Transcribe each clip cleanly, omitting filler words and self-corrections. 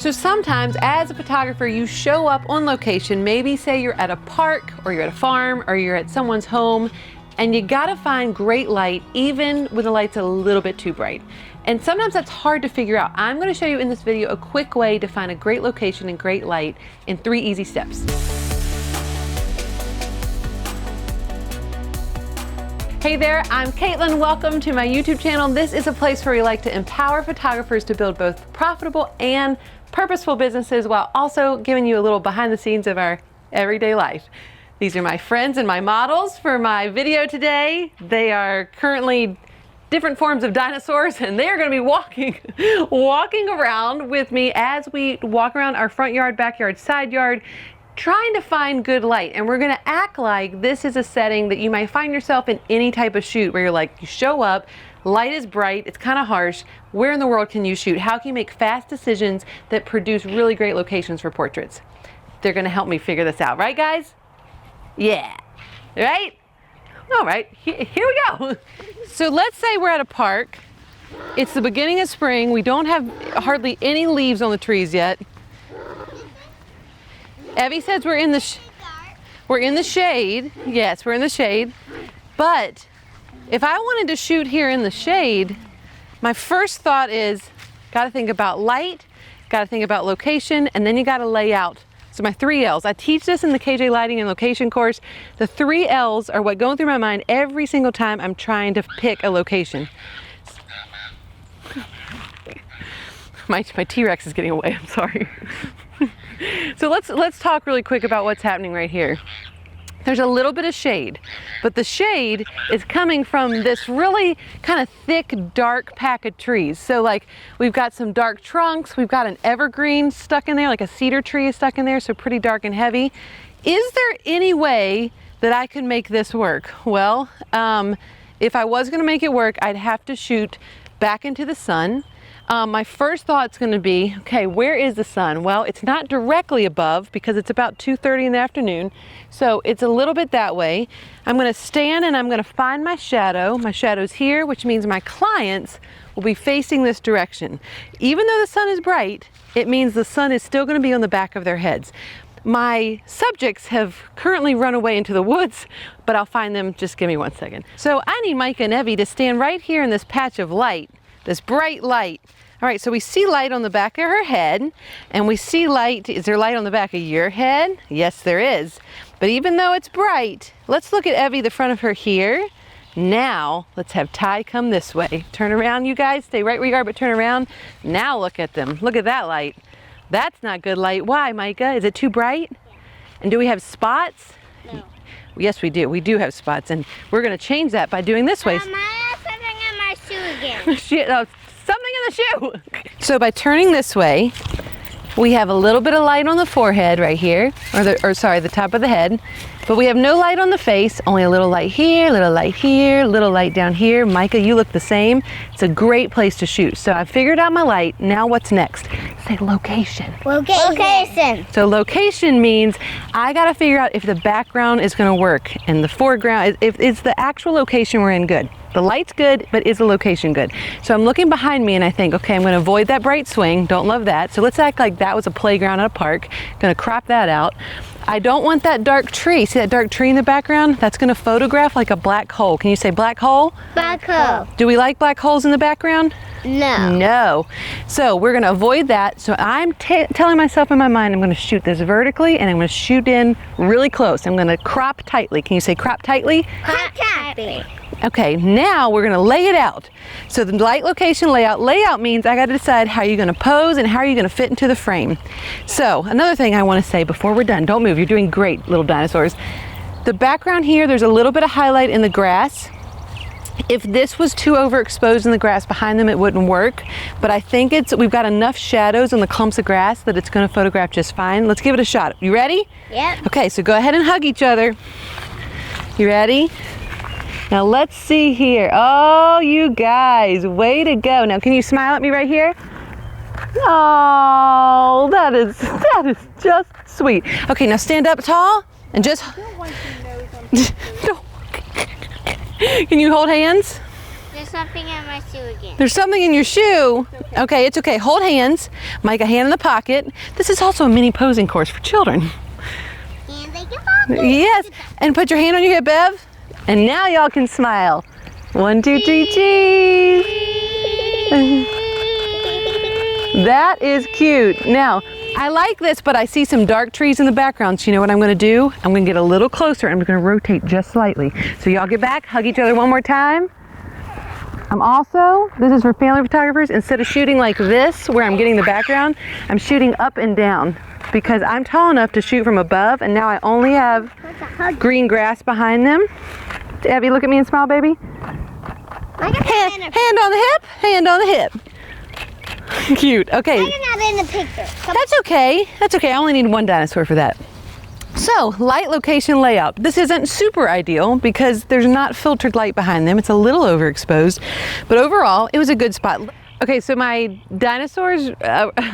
So sometimes as a photographer, you show up on location, maybe say you're at a park or you're at a farm or you're at someone's home, and you gotta find great light even when the light's a little bit too bright. And sometimes that's hard to figure out. I'm gonna show you in this video a quick way to find a great location and great light in 3 easy steps. Hey there, I'm Katelyn. Welcome to my YouTube channel. This is a place where we like to empower photographers to build both profitable and purposeful businesses while also giving you a little behind the scenes of our everyday life. These are my friends and my models for my video today. They are currently different forms of dinosaurs, and they are going to be walking around with me as we walk around our front yard, backyard, side yard, trying to find good light. And we're going to act like this is a setting that you might find yourself in any type of shoot where you're like, you show up, light is bright, it's kind of harsh. Where in the world can you shoot? How can you make fast decisions that produce really great locations for portraits? They're going to help me figure this out, right guys? Yeah, right? All right, here we go. So let's say we're at a park. It's the beginning of spring. We don't have hardly any leaves on the trees yet. Evie says we're in the shade. Yes, we're in the shade. But if I wanted to shoot here in the shade, my first thought is, gotta think about light, gotta think about location, and then you gotta lay out. So my 3 L's. I teach this in the KJ Lighting and Location course. The 3 L's are what going through my mind every single time I'm trying to pick a location. My T-Rex is getting away, I'm sorry. So let's talk really quick about what's happening right here. There's a little bit of shade, but the shade is coming from this really kind of thick, dark pack of trees. So like we've got some dark trunks, we've got an evergreen stuck in there, like a cedar tree is stuck in there, so pretty dark and heavy. Is there any way that I could make this work? Well, if I was gonna make it work, I'd have to shoot back into the sun. My first thought's going to be, okay, where is the sun? Well, it's not directly above because it's about 2:30 in the afternoon, so it's a little bit that way. I'm going to stand and I'm going to find my shadow. My shadow's here, which means my clients will be facing this direction. Even though the sun is bright, it means the sun is still going to be on the back of their heads. My subjects have currently run away into the woods, but I'll find them. Just give me 1 second. So I need Micah and Evie to stand right here in this patch of light, this bright light. All right, so we see light on the back of her head, and we see light. Is there light on the back of your head? Yes, there is. But even though it's bright, let's look at Evie, the front of her here. Now, let's have Ty come this way. Turn around, you guys. Stay right where you are, but turn around. Now look at them. Look at that light. That's not good light. Why, Micah? Is it too bright? And do we have spots? No. Yes, we do. We do have spots, and we're going to change that by doing this way. Mom, I have something in my shoe again. Shit, oh, something in the shoe. So by turning this way, we have a little bit of light on the forehead right here, the top of the head, but we have no light on the face, only a little light here, little light down here. Micah, you look the same. It's a great place to shoot. So I figured out my light. Now what's next? Say location. Location. So location means I gotta figure out if the background is gonna work and the foreground, if it's the actual location we're in good. The light's good, but is the location good? So I'm looking behind me and I think, okay, I'm gonna avoid that bright swing. Don't love that. So let's act like that was a playground at a park. Gonna crop that out. I don't want that dark tree. See that dark tree in the background? That's gonna photograph like a black hole. Can you say black hole? Black hole. Do we like black holes in the background? No. No. So we're gonna avoid that. So I'm telling myself in my mind, I'm gonna shoot this vertically and I'm gonna shoot in really close. I'm gonna crop tightly. Can you say crop tightly? Crop tightly. Okay, now we're gonna lay it out. So the light, location, layout. Layout means I gotta decide how you're gonna pose and how are you gonna fit into the frame. So another thing I wanna say before we're done, don't move, you're doing great, little dinosaurs. The background here, there's a little bit of highlight in the grass. If this was too overexposed in the grass behind them, it wouldn't work. But I think we've got enough shadows on the clumps of grass that it's gonna photograph just fine. Let's give it a shot. You ready? Yep. Okay, so go ahead and hug each other. You ready? Now let's see here. Oh, you guys, way to go. Now can you smile at me right here? Oh, that is just sweet. Okay, now stand up tall and just. Don't. Can you hold hands? Yes. something in my shoe again. There's something in your shoe. Okay, it's okay. Hold hands. Mike, a hand in the pocket. This is also a mini posing course for children. And they give up. Yes, and put your hand on your hip, Bev. And now y'all can smile. 1, 2, 3, cheese. That is cute. Now, I like this, but I see some dark trees in the background. So you know what I'm gonna do? I'm gonna get a little closer. I'm gonna rotate just slightly. So y'all get back, hug each other one more time. This is for family photographers, instead of shooting like this, where I'm getting the background, I'm shooting up and down because I'm tall enough to shoot from above, and now I only have green grass behind them. Abby, look at me and smile, baby. Hand on the hip, hand on the hip. Cute, okay. You're not in the picture. That's okay, that's okay. I only need one dinosaur for that. So, light, location, layout. This isn't super ideal because there's not filtered light behind them. It's a little overexposed, but overall, it was a good spot. Okay, so my dinosaurs,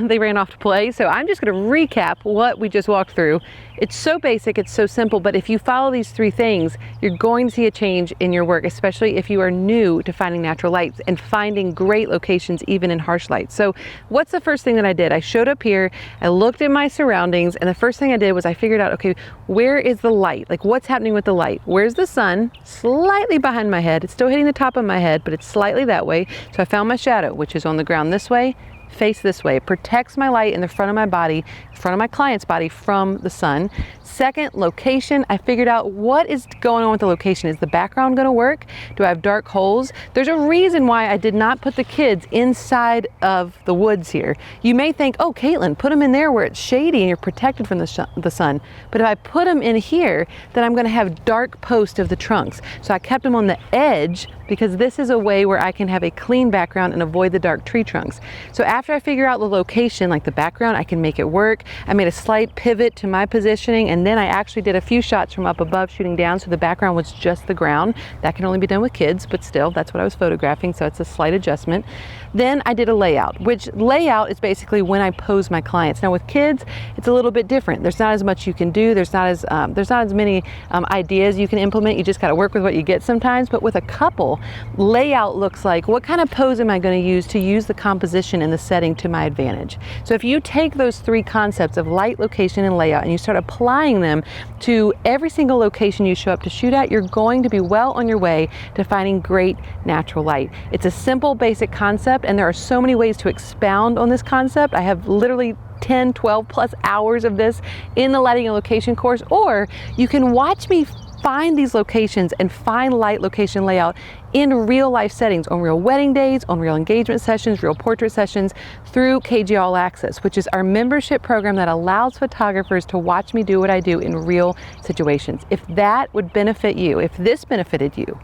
they ran off to play, so I'm just gonna recap what we just walked through. It's so basic, it's so simple, but if you follow these 3 things, you're going to see a change in your work, especially if you are new to finding natural lights and finding great locations even in harsh light. So what's the first thing that I did? I showed up here, I looked at my surroundings, and the first thing I did was I figured out, okay, where is the light? Like, what's happening with the light? Where's the sun? Slightly behind my head. It's still hitting the top of my head, but it's slightly that way. So I found my shadow, which is on the ground this way, face this way. It protects my light in the front of my body, front of my client's body from the sun. Second, location. I figured out what is going on with the location. Is the background going to work? Do I have dark holes? There's a reason why I did not put the kids inside of the woods here. You may think, oh, Katelyn, put them in there where it's shady and you're protected from the sun. But if I put them in here, then I'm going to have dark post of the trunks. So I kept them on the edge because this is a way where I can have a clean background and avoid the dark tree trunks. So after I figure out the location, like the background, I can make it work. I made a slight pivot to my positioning, and then I actually did a few shots from up above shooting down, so the background was just the ground. That can only be done with kids, but still, that's what I was photographing, so it's a slight adjustment. Then I did a layout, which layout is basically when I pose my clients. Now with kids, it's a little bit different. There's not as much you can do. There's not as many ideas you can implement. You just got to work with what you get sometimes. But with a couple, layout looks like, what kind of pose am I going to use the composition and the setting to my advantage? So if you take those 3 concepts of light, location, and layout, and you start applying them to every single location you show up to shoot at, you're going to be well on your way to finding great natural light. It's a simple, basic concept, and there are so many ways to expound on this concept. I have literally 10, 12 plus hours of this in the lighting and location course, or you can watch me find these locations and find light, location, layout in real life settings, on real wedding days, on real engagement sessions, real portrait sessions, through KG All Access, which is our membership program that allows photographers to watch me do what I do in real situations. If that would benefit you, if this benefited you,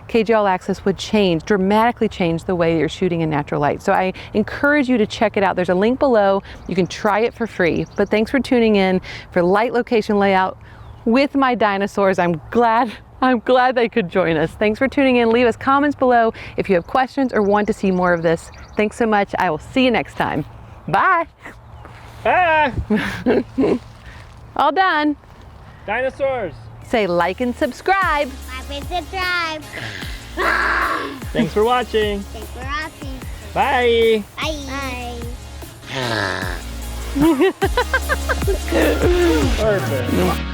KG All Access would dramatically change the way you're shooting in natural light. So I encourage you to check it out. There's a link below. You can try it for free. But thanks for tuning in for light, location, layout with my dinosaurs. I'm glad they could join us. Thanks for tuning in. Leave us comments below if you have questions or want to see more of this. Thanks so much. I will see you next time. Bye. Ah! All done. Dinosaurs. Say like and subscribe. Like and subscribe. Thanks for watching. Thanks for watching. Bye. Bye. Perfect.